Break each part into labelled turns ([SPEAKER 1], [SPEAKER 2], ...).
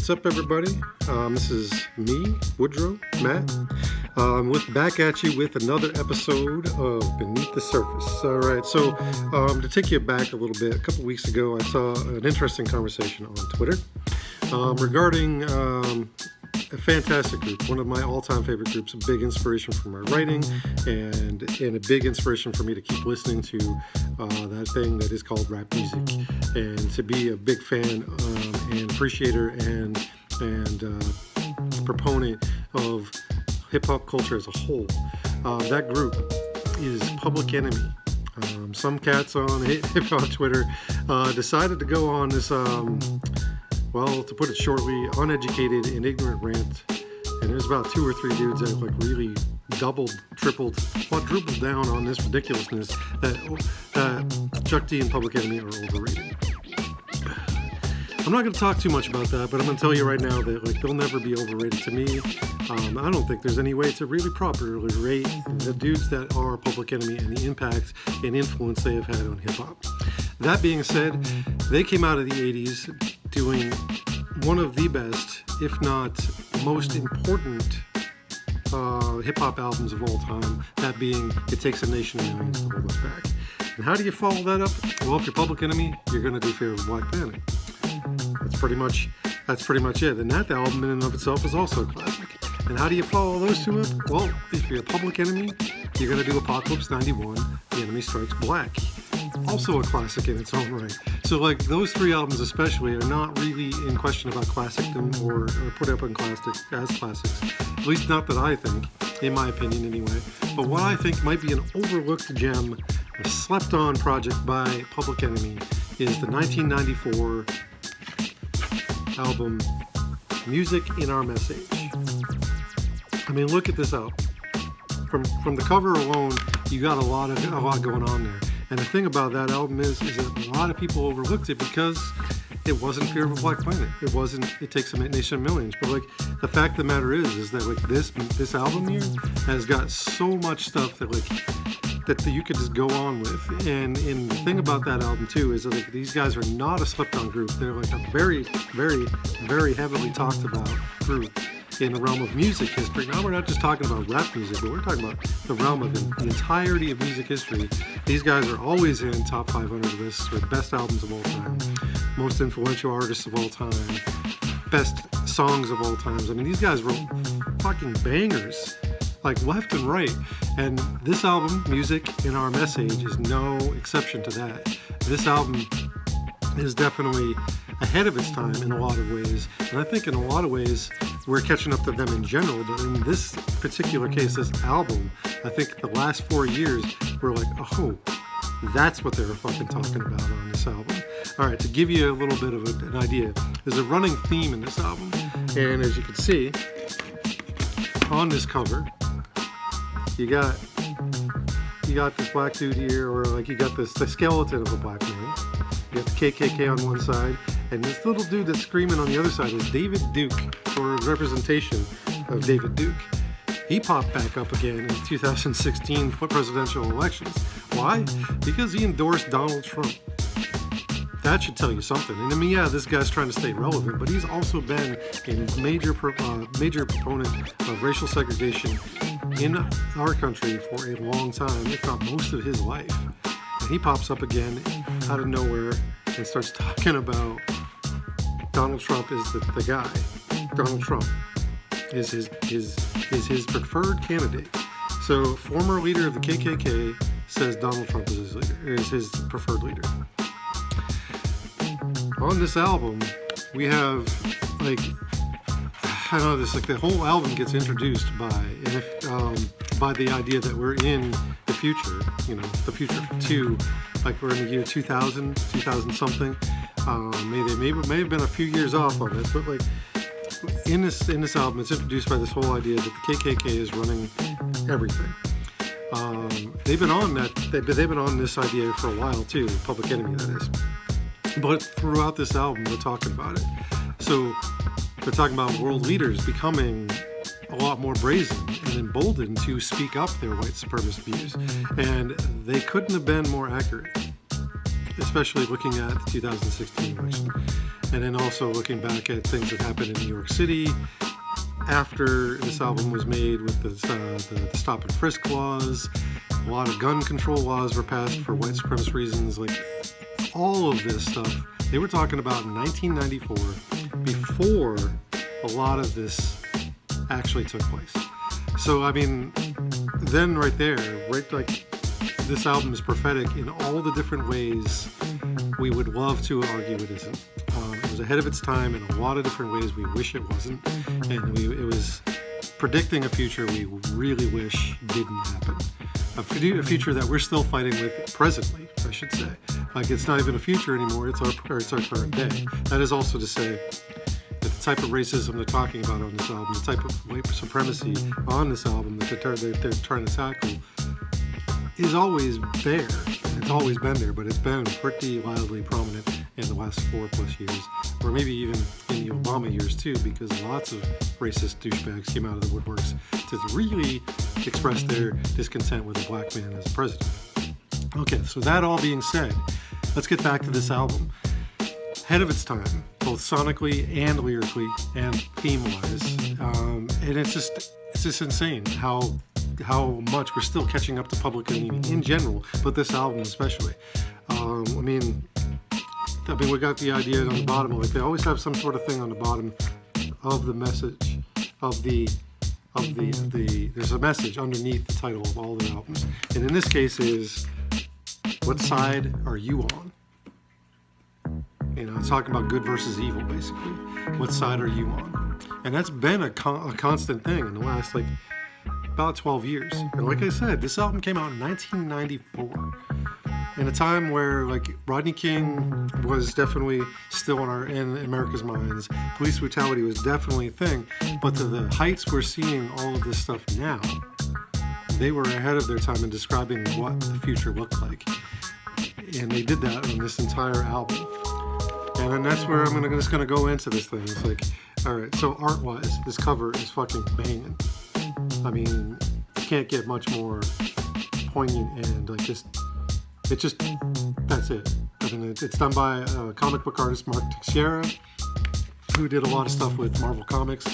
[SPEAKER 1] What's up, everybody? This is me, Woodrow, Matt, back at you with another episode of Beneath the Surface. All right, so to take you back a little bit, a couple weeks ago, I saw an interesting conversation on Twitter regarding a fantastic group, one of my all-time favorite groups, a big inspiration for my writing, and a big inspiration for me to keep listening to that thing that is called rap music, and to be a big fan and appreciator and proponent of hip-hop culture as a whole. That group is Public Enemy. Some cats on hip-hop Twitter decided to go on this to put it shortly, uneducated and ignorant rant. And there's about 2 or 3 dudes that really doubled, tripled, quadrupled down on this ridiculousness that Chuck D and Public Enemy are overrated. I'm not going to talk too much about that, but I'm going to tell you right now that they'll never be overrated to me. I don't think there's any way to really properly rate the dudes that are Public Enemy and the impact and influence they have had on hip-hop. That being said, they came out of the 80s doing one of the best, if not most important, hip-hop albums of all time, that being It Takes a Nation of Millions to Hold Us Back. And how do you follow that up? Well, if you're Public Enemy, you're going to do Fear of the Black Planet. That's pretty much it. And that album in and of itself is also a classic. And how do you follow those two up? Well, if you're a Public Enemy, you're going to do Apocalypse 91, The Enemy Strikes Black. Also a classic in its own right. So those 3 albums especially are not really in question about classicdom or put up in classics. At least not that I think, in my opinion anyway. But what I think might be an overlooked gem, a slept-on project by Public Enemy, is the 1994 album Muse-Sick-In-Hour-Mess-Age. I mean, look at this album. From the cover alone, you got a lot going on there. And the thing about that album is that a lot of people overlooked it because it wasn't Fear of a Black Planet. It wasn't It Takes a Nation of Millions. But the fact of the matter is that this album here has got so much stuff that you could just go on with. And the thing about that album too is that these guys are not a slept-on group. They're a very, very, very heavily talked about group in the realm of music history. Now we're not just talking about rap music, but we're talking about the realm of the entirety of music history. These guys are always in top 500 lists for best albums of all time, most influential artists of all time, best songs of all time. I mean, these guys wrote fucking bangers, left and right. And this album, Muse-Sick-In-Hour-Mess-Age, is no exception to that. This album is definitely ahead of its time in a lot of ways. And I think in a lot of ways, we're catching up to them in general. But in this particular case, this album, I think the last 4 years, we're oh, that's what they were fucking talking about on this album. All right, to give you a little bit of an idea, there's a running theme in this album. And as you can see, on this cover, you got this black dude here, or you got the skeleton of a black man. You got the KKK on one side, and this little dude that's screaming on the other side is David Duke, or a representation of David Duke. He popped back up again in 2016 presidential elections. Why? Because he endorsed Donald Trump. That should tell you something. And I mean, yeah, this guy's trying to stay relevant, but he's also been a major proponent of racial segregation in our country for a long time, if not most of his life. And he pops up again out of nowhere and starts talking about Donald Trump is the guy. Donald Trump is his preferred candidate. So, former leader of the KKK says Donald Trump is his preferred leader. On this album, we have the whole album gets introduced by the idea that we're in the future, the future too, we're in the year 2000 something. May have been a few years off on this, but in this album, it's introduced by this whole idea that the KKK is running everything. They've been on this idea for a while too, Public Enemy, that is. But throughout this album, they're talking about it. So they're talking about world leaders becoming a lot more brazen and emboldened to speak up their white supremacist views. And they couldn't have been more accurate, especially looking at the 2016 election. and then also looking back at things that happened in New York City after this album was made with the stop and frisk laws. A lot of gun control laws were passed for white supremacist reasons. Like all of this stuff, they were talking about in 1994 before a lot of this actually took place. So, I mean, then right there, right, like this album is prophetic in all the different ways we would love to argue it isn't. It was ahead of its time in a lot of different ways we wish it wasn't. And it was predicting a future we really wish didn't happen. A future that we're still fighting with presently, I should say. Like it's not even a future anymore, it's our current day. That is also to say that the type of racism they're talking about on this album, the type of white supremacy on this album that they're trying to tackle is always there. It's always been there, but it's been pretty wildly prominent in the last 4+ years, or maybe even in the Obama years too, because lots of racist douchebags came out of the woodworks to really express their discontent with a black man as president. Okay, so that all being said, let's get back to this album. Ahead of its time, both sonically and lyrically and theme-wise, and it's just insane how much we're still catching up to public opinion in general, but this album especially. I mean, we got the idea on the bottom, like they always have some sort of thing on the bottom of the message there's a message underneath the title of all the albums, and in this case is, what side are you on? You know, it's talking about good versus evil, basically. What side are you on? And that's been a constant thing in the last, like, about 12 years. And like I said, this album came out in 1994. In a time where, like, Rodney King was definitely still in America's minds. Police brutality was definitely a thing. But to the heights we're seeing all of this stuff now, they were ahead of their time in describing what the future looked like. And they did that on this entire album. And then that's where I'm just gonna go into this thing. It's like, all right, so art-wise, this cover is fucking banging. I mean, you can't get much more poignant and like that's it. I mean, it's done by comic book artist Mark Teixeira, who did a lot of stuff with Marvel Comics,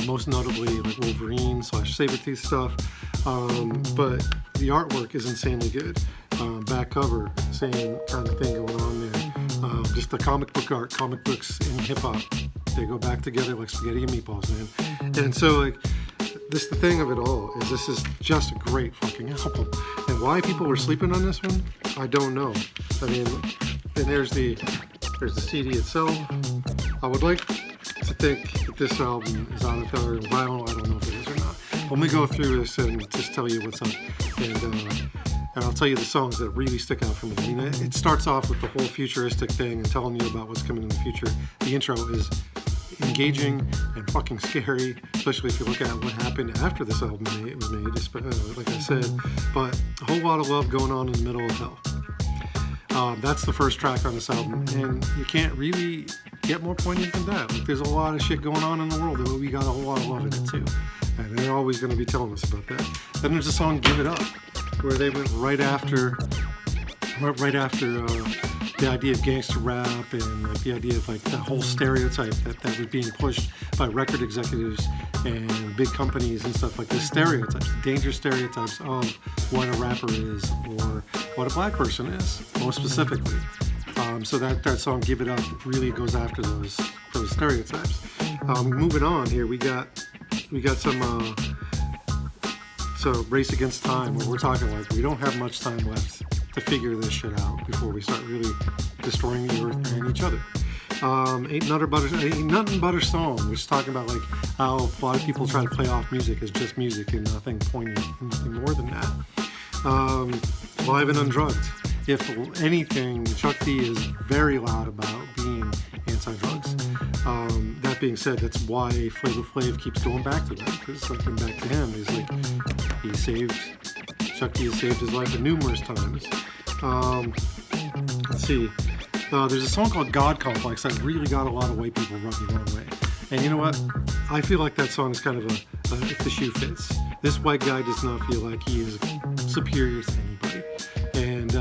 [SPEAKER 1] most notably like Wolverine / Sabretooth stuff. But the artwork is insanely good. Back cover, same kind of thing going on there. Just the comic book art, comic books and hip hop, they go back together like spaghetti and meatballs, man. And so like, the thing of it all is this is just a great fucking album. And why people were sleeping on this one, I don't know. I mean, and there's the CD itself. I would like to think that this album is on its own vinyl. I don't know if it is or not. Let me go through this and just tell you what's up. And I'll tell you the songs that really stick out for me. I mean, it starts off with the whole futuristic thing and telling you about what's coming in the future. The intro is engaging and fucking scary, especially if you look at what happened after this album was made, like I said. But a whole lot of love going on in the middle of hell. That's the first track on this album, and you can't really get more poignant than that. Like, there's a lot of shit going on in the world, and we got a whole lot of love in it too. And they're always going to be telling us about that. Then there's the song "Give It Up," where they went right after the idea of gangster rap and like the idea of like the whole stereotype that was being pushed by record executives and big companies and stuff like this. Stereotypes, dangerous stereotypes of what a rapper is or what a black person is, more specifically. So that song "Give It Up" really goes after those stereotypes. Moving on here, we got some so Race Against Time, where we're talking like we don't have much time left to figure this shit out before we start really destroying the earth and each other. Ain't Nothing But a Song, which is talking about like how a lot of people try to play off music as just music and nothing poignant, nothing more than that. Live and Undrugged. If anything, Chuck D is very loud about being anti-drugs. That being said, that's why Flavor Flav keeps going back to that, because looking back to him, he's like, Chuck D has saved his life numerous times. Let's see. There's a song called "God Complex" that really got a lot of white people rubbing the wrong way. And you know what? I feel like that song is kind of if the shoe fits. This white guy does not feel like he is superior to anybody. And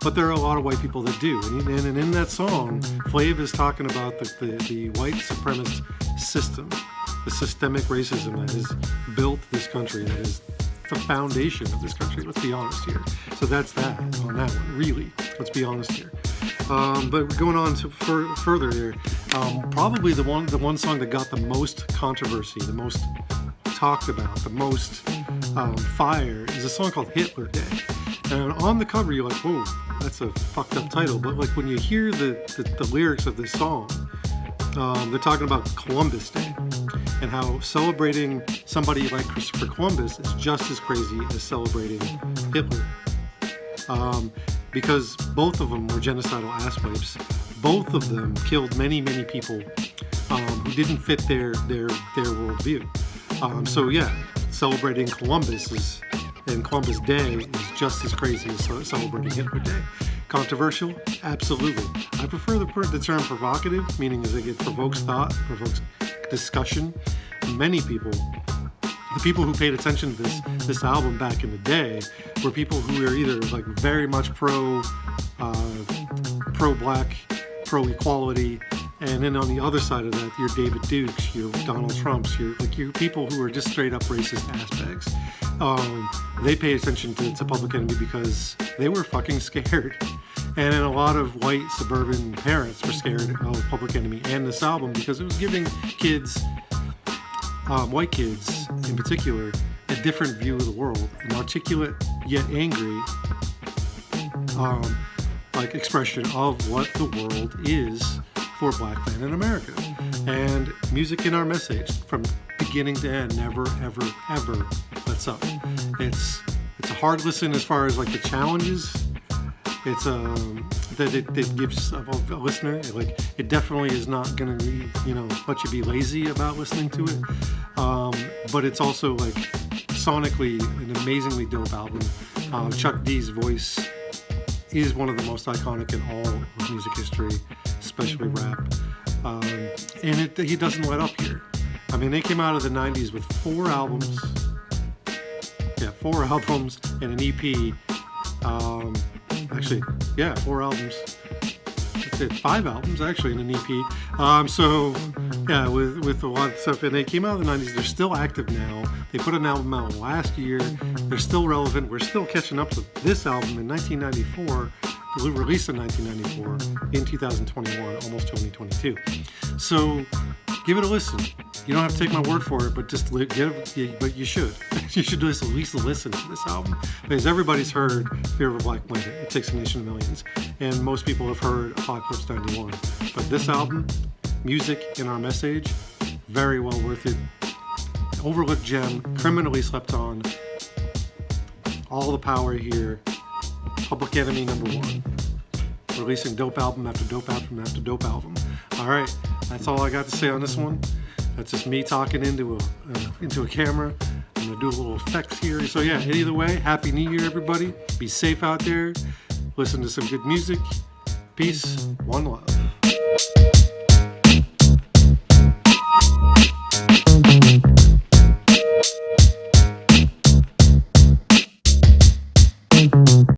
[SPEAKER 1] but there are a lot of white people that do. And in that song, Flav is talking about the white supremacist system, the systemic racism that has built this country, that is the foundation of this country. Let's be honest here. So that's that on that one, really. Let's be honest here. But going on to further here, probably the one song that got the most controversy, the most talked about, the most fire is a song called Hitler Day. And on the cover, you're like, whoa, that's a fucked up title. But like when you hear the lyrics of this song, they're talking about Columbus Day and how celebrating somebody like Christopher Columbus is just as crazy as celebrating Hitler. Because both of them were genocidal asswipes. Both of them killed many, many people who didn't fit their worldview. So yeah, celebrating Columbus and Columbus Day is just as crazy as celebrating Hitler Day. Controversial? Absolutely. I prefer the term provocative, meaning as it provokes thought, provokes discussion. Many people, the people who paid attention to this album back in the day, were people who were either like very much pro-black, pro-equality, and then on the other side of that, your David Dukes, your Donald Trumps, your people who are just straight up racist aspects. They paid attention to Public Enemy because they were fucking scared. And then a lot of white suburban parents were scared of Public Enemy and this album because it was giving kids, white kids in particular, a different view of the world, an articulate yet angry like expression of what the world is for black men in America. And Muse-Sick-In-Hour-Mess-Age, from beginning to end, never, ever, ever lets up. It's a hard listen as far as like the challenges. It's that it gives a listener. Like it definitely is not gonna let you be lazy about listening to it. But it's also like sonically an amazingly dope album. Chuck D's voice is one of the most iconic in all of music history, especially rap. And he doesn't let up here. I mean, they came out of the 90s with 4 albums. Yeah, 4 albums and an EP. 4 albums. That's it, 5 albums actually and an EP. So yeah, with a lot of stuff. And they came out of the 90s. They're still active now. They put an album out last year. They're still relevant. We're still catching up to this album in 1994. Released in 1994, in 2021, almost 2022. So give it a listen. You don't have to take my word for it, but just but you should. You should at least listen to this album, because everybody's heard Fear of a Black Planet, It Takes a Nation of Millions, and most people have heard Apocalypse 91. But this album, Muse-Sick-In-Hour-Mess-Age, very well worth it. Overlooked gem, criminally slept on. All the power here. Public Enemy #1, releasing dope album after dope album after dope album. All right, that's all I got to say on this one. That's just me talking into a camera. I'm gonna do a little effects here. So yeah, either way, Happy New Year, everybody. Be safe out there. Listen to some good music. Peace. One love.